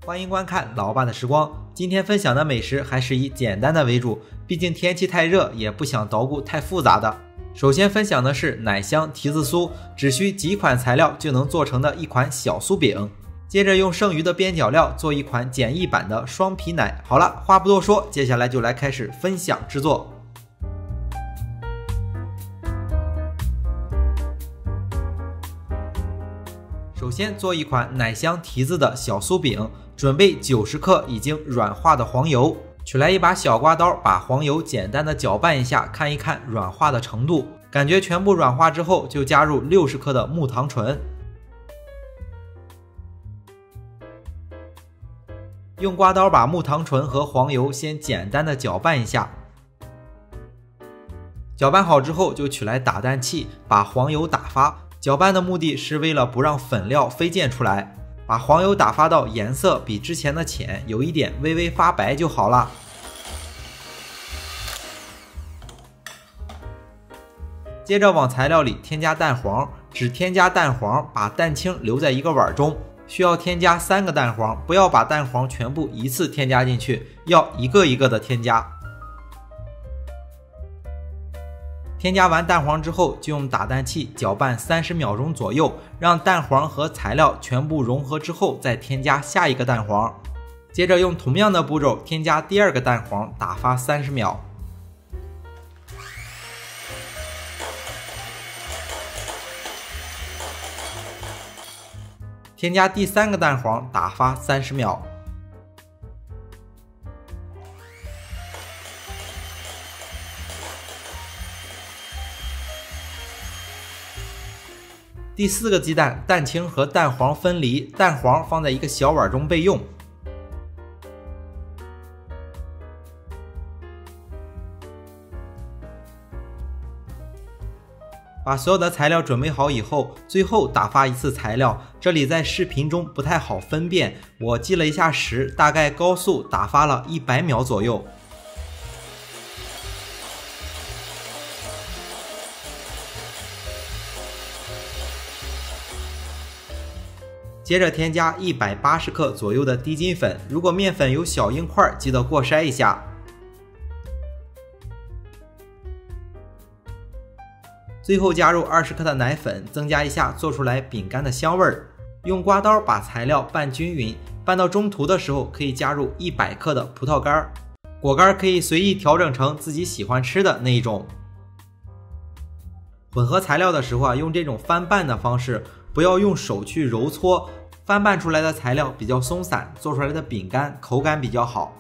欢迎观看老爸的时光。今天分享的美食还是以简单的为主，毕竟天气太热，也不想捣鼓太复杂的。首先分享的是奶香提子酥，只需几款材料就能做成的一款小酥饼。接着用剩余的边角料做一款简易版的双皮奶。好了，话不多说，接下来就来开始分享制作。首先做一款奶香提子的小酥饼，准备90克已经软化的黄油，取来一把小刮刀，把黄油简单的搅拌一下，看一看软化的程度。感觉全部软化之后，就加入60克的木糖醇，用刮刀把木糖醇和黄油先简单的搅拌一下。搅拌好之后，就取来打蛋器，把黄油打发。搅拌的目的是为了不让粉料飞溅出来，把黄油打发到颜色比之前的浅，有一点微微发白就好了。接着往材料里添加蛋黄，只添加蛋黄，把蛋清留在一个碗中。需要添加3个蛋黄，不要把蛋黄全部一次添加进去，要一个一个的添加。添加完蛋黄之后，就用打蛋器搅拌30秒钟左右，让蛋黄和材料全部融合之后，再添加下一个蛋黄。接着用同样的步骤添加第2个蛋黄，打发30秒。添加第3个蛋黄，打发30秒。第4个鸡蛋，蛋清和蛋黄分离，蛋黄放在一个小碗中备用。把所有的材料准备好以后，最后打发一次材料，这里在视频中不太好分辨，我记了一下时，大概高速打发了100秒左右。接着添加180克左右的低筋粉，如果面粉有小硬块，记得过筛一下。最后加入20克的奶粉，增加一下做出来饼干的香味儿。用刮刀把材料拌均匀，拌到中途的时候可以加入100克的葡萄干，果干可以随意调整成自己喜欢吃的那一种。混合材料的时候用这种翻拌的方式，不要用手去揉搓，翻拌出来的材料比较松散，做出来的饼干口感比较好。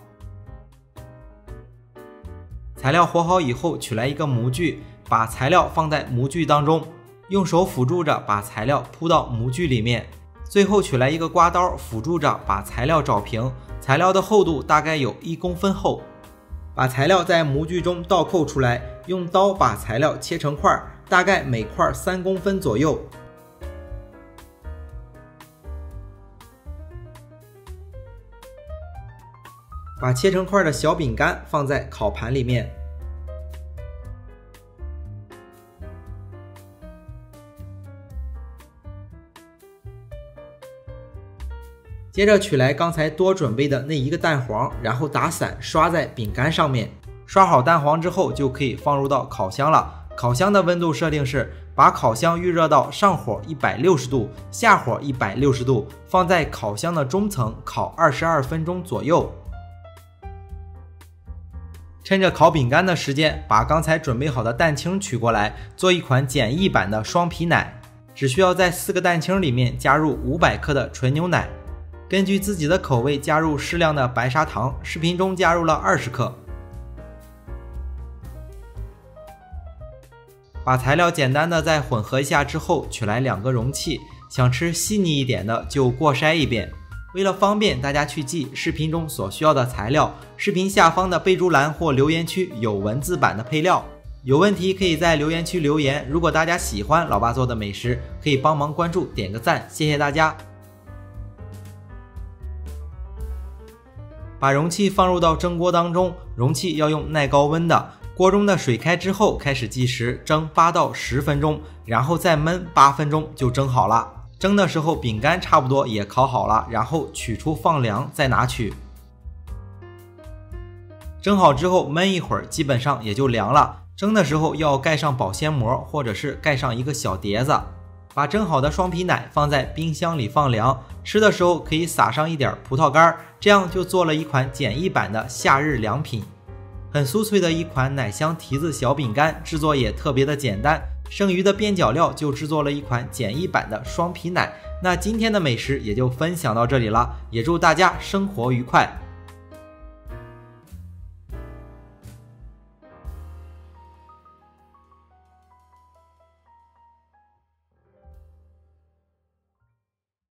材料和好以后，取来一个模具，把材料放在模具当中，用手辅助着把材料铺到模具里面，最后取来一个刮刀辅助着把材料找平，材料的厚度大概有1公分厚。把材料在模具中倒扣出来，用刀把材料切成块，大概每块3公分左右。把切成块的小饼干放在烤盘里面，接着取来刚才多准备的那1个蛋黄，然后打散刷在饼干上面。刷好蛋黄之后，就可以放入到烤箱了。烤箱的温度设定是把烤箱预热到上火160度，下火160度，放在烤箱的中层烤22分钟左右。趁着烤饼干的时间，把刚才准备好的蛋清取过来，做一款简易版的双皮奶。只需要在4个蛋清里面加入500克的纯牛奶，根据自己的口味加入适量的白砂糖，视频中加入了20克。把材料简单的再混合一下之后，取来2个容器，想吃细腻一点的就过筛一遍。为了方便大家去记视频中所需要的材料，视频下方的备注栏或留言区有文字版的配料。有问题可以在留言区留言。如果大家喜欢老爸做的美食，可以帮忙关注点个赞，谢谢大家。把容器放入到蒸锅当中，容器要用耐高温的。锅中的水开之后开始计时，蒸8到10分钟，然后再焖8分钟就蒸好了。蒸的时候饼干差不多也烤好了，然后取出放凉再拿取。蒸好之后焖一会儿，基本上也就凉了。蒸的时候要盖上保鲜膜，或者是盖上一个小碟子，把蒸好的双皮奶放在冰箱里放凉。吃的时候可以撒上一点葡萄干，这样就做了一款简易版的夏日良品。很酥脆的一款奶香提子小饼干，制作也特别的简单，剩余的边角料就制作了一款简易版的双皮奶。那今天的美食也就分享到这里了，也祝大家生活愉快。